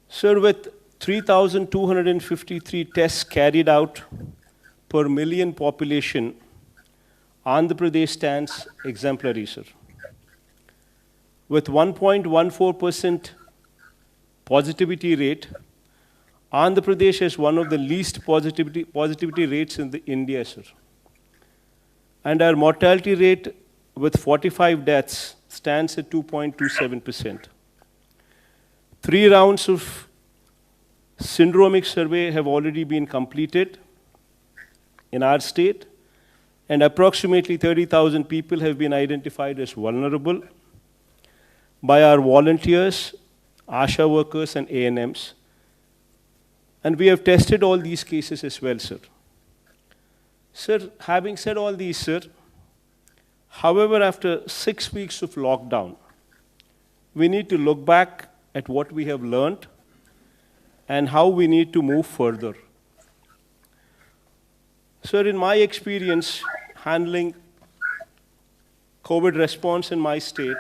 Sir, with 3,253 tests carried out per million population, Andhra Pradesh stands exemplary, sir. With 1.14% positivity rate, Andhra Pradesh has one of the least positivity rates in India, sir. And our mortality rate with 45 deaths stands at 2.27%. 3 rounds of syndromic survey have already been completed in our state, and approximately 30,000 people have been identified as vulnerable by our volunteers, ASHA workers, and ANMs. And we have tested all these cases as well, sir. Sir, having said all these, sir, however, after 6 weeks of lockdown, we need to look back at what we have learned and how we need to move further. Sir, in my experience handling COVID response in my state,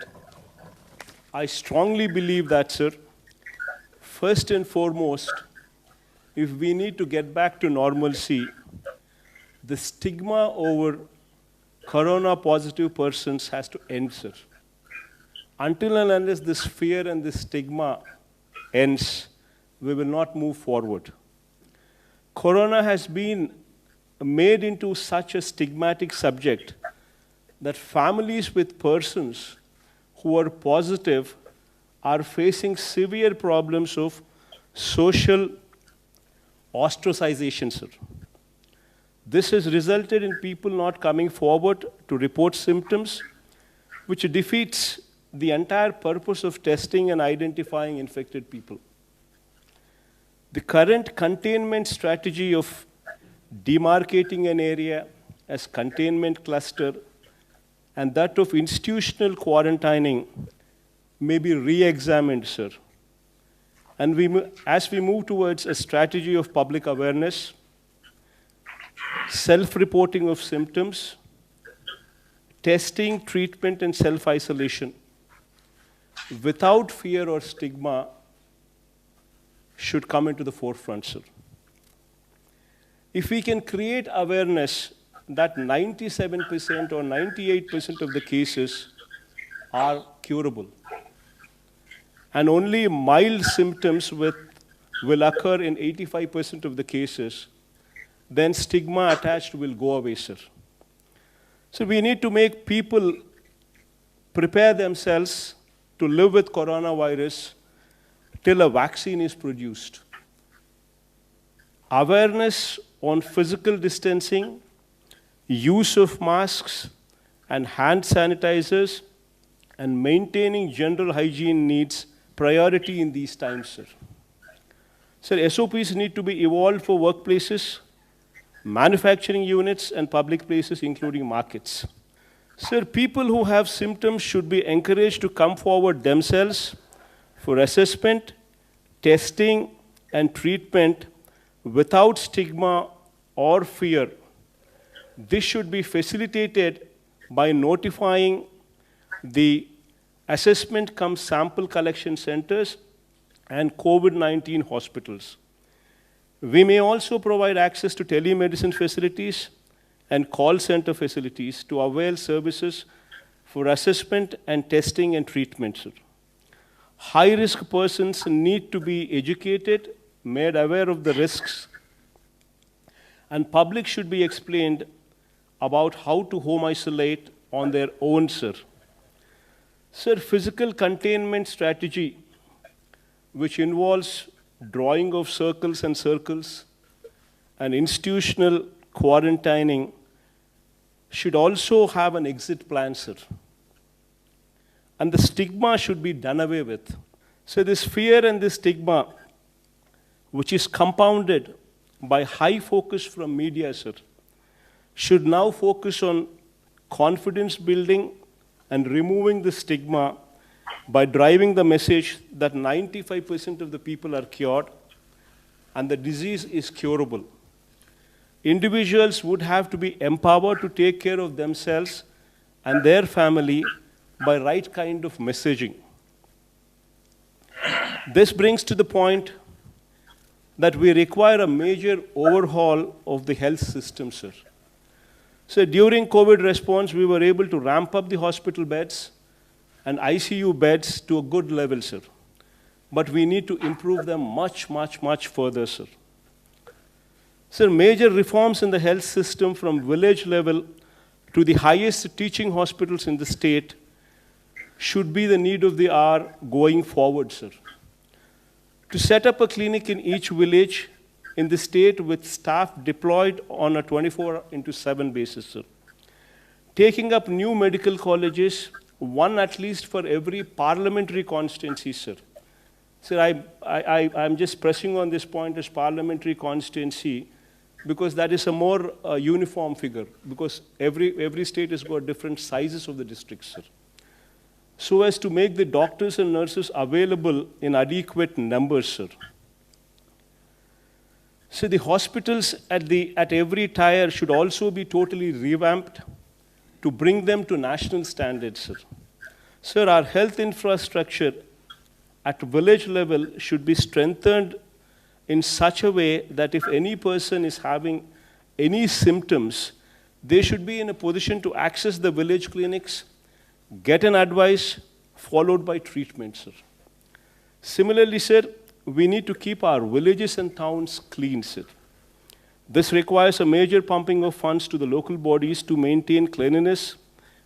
I strongly believe that, sir, first and foremost, if we need to get back to normalcy, the stigma over corona-positive persons has to end, sir. Until and unless this fear and this stigma ends, we will not move forward. Corona has been made into such a stigmatic subject that families with persons who are positive are facing severe problems of social ostracization, sir. This has resulted in people not coming forward to report symptoms, which defeats the entire purpose of testing and identifying infected people. The current containment strategy of demarcating an area as containment cluster and that of institutional quarantining may be re-examined, sir. And as we move towards a strategy of public awareness, self-reporting of symptoms, testing, treatment, and self-isolation, without fear or stigma, should come into the forefront, sir. If we can create awareness that 97% or 98% of the cases are curable, and only mild symptoms will occur in 85% of the cases, then stigma attached will go away, sir. So we need to make people prepare themselves to live with coronavirus till a vaccine is produced. Awareness on physical distancing, use of masks and hand sanitizers, and maintaining general hygiene needs priority in these times, sir. Sir, SOPs need to be evolved for workplaces, manufacturing units, and public places, including markets. Sir, people who have symptoms should be encouraged to come forward themselves for assessment, testing, and treatment without stigma or fear. This should be facilitated by notifying the assessment cum sample collection centers and COVID-19 hospitals. We may also provide access to telemedicine facilities and call center facilities to avail services for assessment and testing and treatment, sir. High-risk persons need to be educated, made aware of the risks, and public should be explained about how to home isolate on their own, sir. Sir, physical containment strategy, which involves drawing of circles and circles and institutional quarantining, should also have an exit plan, sir. And the stigma should be done away with. So this fear and this stigma, which is compounded by high focus from media, sir, should now focus on confidence building and removing the stigma by driving the message that 95% of the people are cured and the disease is curable. individuals would have to be empowered to take care of themselves and their family by right kind of messaging. This brings to the point that we require a major overhaul of the health system, sir. So during COVID response, we were able to ramp up the hospital beds and ICU beds to a good level, sir. But we need to improve them much, much, much further, sir. Sir, major reforms in the health system from village level to the highest teaching hospitals in the state should be the need of the hour going forward, sir. To set up a clinic in each village in the state with staff deployed on a 24/7 basis, sir. Taking up new medical colleges, one at least for every parliamentary constituency, sir. Sir, I'm just pressing on this point as parliamentary constituency because that is a more uniform figure, because every state has got different sizes of the districts, sir. So as to make the doctors and nurses available in adequate numbers, sir. So the hospitals at every tier should also be totally revamped to bring them to national standards, sir. Sir, our health infrastructure at village level should be strengthened in such a way that if any person is having any symptoms, they should be in a position to access the village clinics, get an advice, followed by treatment, sir. Similarly, sir, we need to keep our villages and towns clean, sir. This requires a major pumping of funds to the local bodies to maintain cleanliness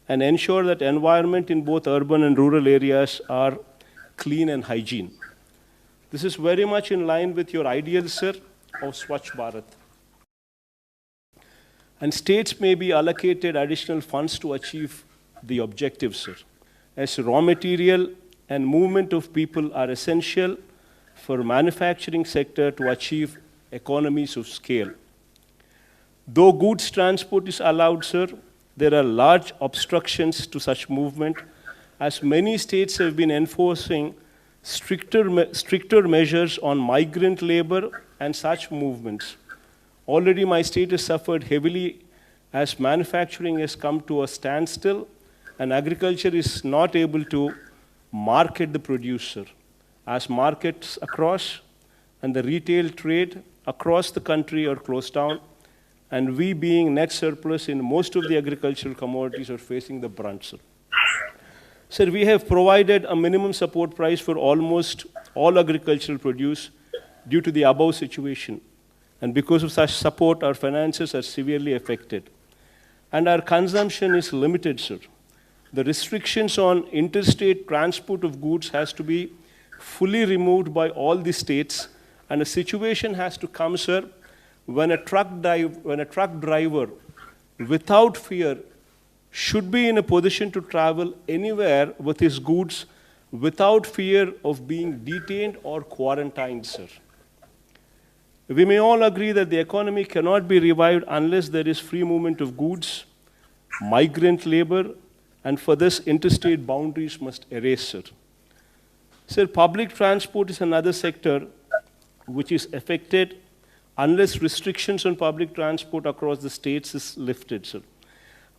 and ensure that environment in both urban and rural areas are clean and hygiene. This is very much in line with your ideals, sir, of Swachh Bharat. And states may be allocated additional funds to achieve the objectives, sir, as raw material and movement of people are essential for manufacturing sector to achieve economies of scale. Though goods transport is allowed, sir, there are large obstructions to such movement, as many states have been enforcing stricter measures on migrant labor and such movements. Already my state has suffered heavily as manufacturing has come to a standstill and agriculture is not able to market the producer, as markets across and the retail trade across the country are closed down, and we being net surplus in most of the agricultural commodities are facing the brunt, sir. Sir, we have provided a minimum support price for almost all agricultural produce due to the above situation. And because of such support, our finances are severely affected. And our consumption is limited, sir. The restrictions on interstate transport of goods has to be fully removed by all the states, and a situation has to come, sir, when a truck driver, without fear, should be in a position to travel anywhere with his goods without fear of being detained or quarantined, sir. We may all agree that the economy cannot be revived unless there is free movement of goods, migrant labor, and for this, interstate boundaries must erase, sir. Sir, public transport is another sector which is affected unless restrictions on public transport across the states is lifted, sir.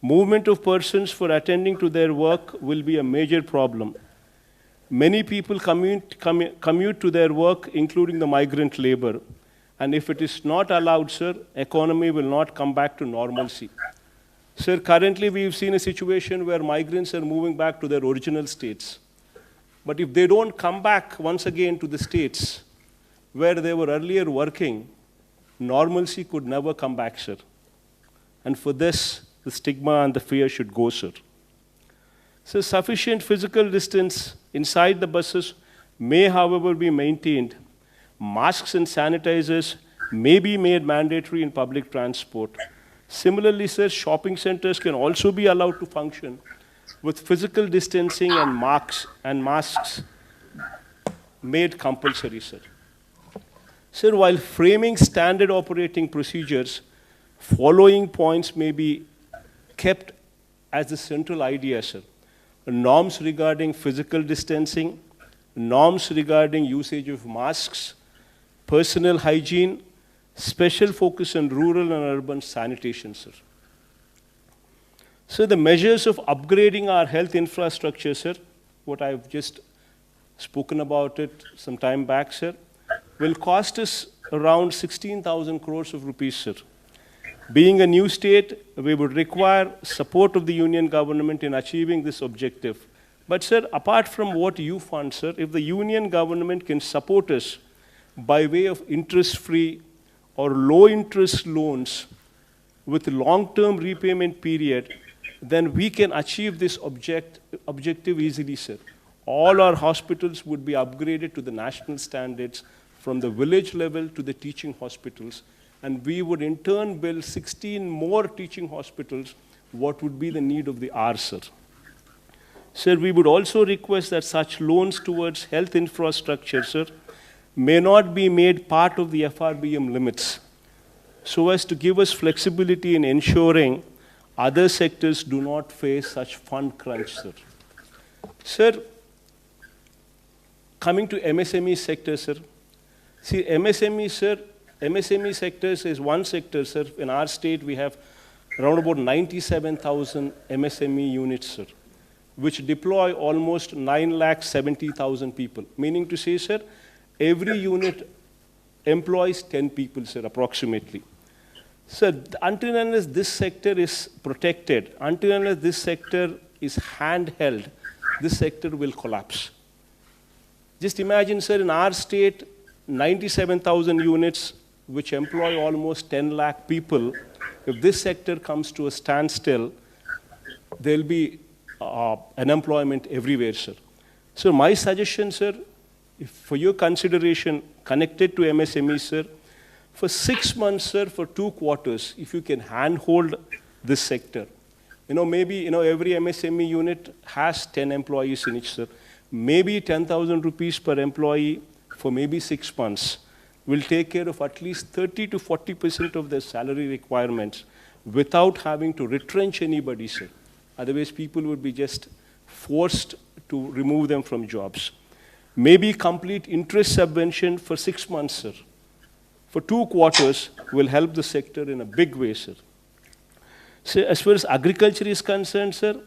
Movement of persons for attending to their work will be a major problem. Many people commute to their work, including the migrant labor. And if it is not allowed, sir, economy will not come back to normalcy. Sir, currently we've seen a situation where migrants are moving back to their original states. But if they don't come back once again to the states where they were earlier working, normalcy could never come back, sir. And for this, the stigma and the fear should go, sir. So sufficient physical distance inside the buses may, however, be maintained. Masks and sanitizers may be made mandatory in public transport. Similarly, sir, shopping centers can also be allowed to function with physical distancing and masks made compulsory, sir. Sir, while framing standard operating procedures, following points may be kept as the central idea, sir. Norms regarding physical distancing, norms regarding usage of masks, personal hygiene, special focus on rural and urban sanitation, sir. So the measures of upgrading our health infrastructure, sir, what I've just spoken about it some time back, sir, will cost us around 16,000 crores of rupees, sir. Being a new state, we would require support of the union government in achieving this objective. But sir, apart from what you fund, sir, if the union government can support us by way of interest-free or low-interest loans with long-term repayment period, then we can achieve this objective easily, sir. All our hospitals would be upgraded to the national standards from the village level to the teaching hospitals, and we would in turn build 16 more teaching hospitals, what would be the need of the hour, sir. Sir, we would also request that such loans towards health infrastructure, sir, may not be made part of the FRBM limits, so as to give us flexibility in ensuring other sectors do not face such fund crunch, sir. Sir, coming to MSME sector, sir. See, MSME, sir, MSME sectors is one sector, sir. In our state, we have around about 97,000 MSME units, sir, which deploy almost 970,000 people. Meaning to say, sir, every unit employs 10 people, sir, approximately. So until and unless this sector is protected, until and unless this sector is handheld, this sector will collapse. Just imagine, sir, in our state, 97,000 units, which employ almost 10 lakh people. If this sector comes to a standstill, there'll be unemployment everywhere, sir. So my suggestion, sir, for your consideration connected to MSME, sir, for 6 months, sir, for 2 quarters, if you can handhold this sector. Maybe, every MSME unit has 10 employees in it, sir. Maybe 10,000 rupees per employee for maybe 6 months will take care of at least 30 to 40% of their salary requirements without having to retrench anybody, sir. Otherwise, people would be just forced to remove them from jobs. Maybe complete interest subvention for 6 months, sir. For 2 quarters will help the sector in a big way, sir. So as far as agriculture is concerned, sir,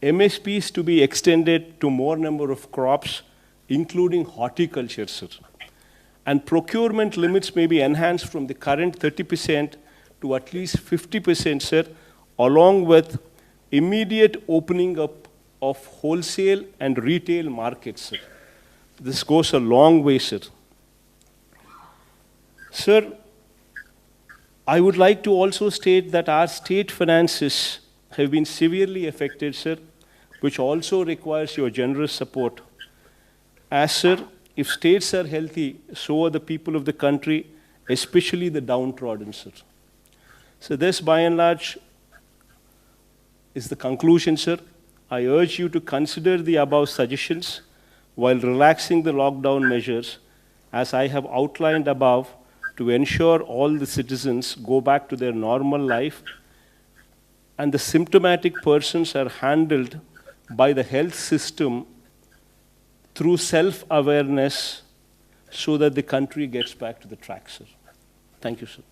MSPs to be extended to more number of crops, including horticulture, sir. And procurement limits may be enhanced from the current 30% to at least 50%, sir, along with immediate opening up of wholesale and retail markets, sir. This goes a long way, sir. Sir, I would like to also state that our state finances have been severely affected, sir, which also requires your generous support. As, sir, if states are healthy, so are the people of the country, especially the downtrodden, sir. So this, by and large, is the conclusion, sir. I urge you to consider the above suggestions while relaxing the lockdown measures, as I have outlined above, to ensure all the citizens go back to their normal life and the symptomatic persons are handled by the health system through self-awareness so that the country gets back to the track, sir. Thank you, sir.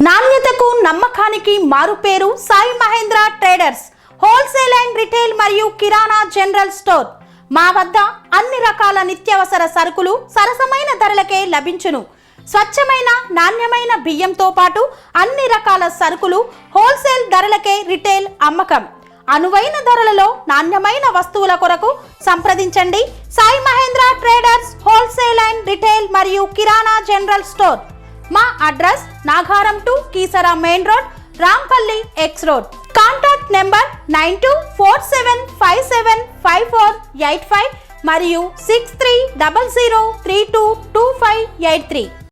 నాణ్యతకు నమ్మకానికి మారుపేరు Sai Mahendra traders wholesale and retail మరియు కిరాణా general store. మా వద్ద అన్ని రకాల నిత్యావసర సరుకులు సరసమైన ధరలకే లభించును. స్వచ్ఛమైన నాణ్యమైన బియ్యంతో పాటు అన్ని రకాల సరుకులు హోల్సేల్ ధరలకే రిటైల్ అమ్మకం. అనువైన ధరలలో నాణ్యమైన వస్తువుల కొరకు సంప్రదించండి. Sai Mahendra traders wholesale and retail మరియు కిరాణా జనరల్ స్టోర్. మా address Nagaram to Keesara main road, Rampalli X road. Contact number 9247575485 మరియు 6300322583.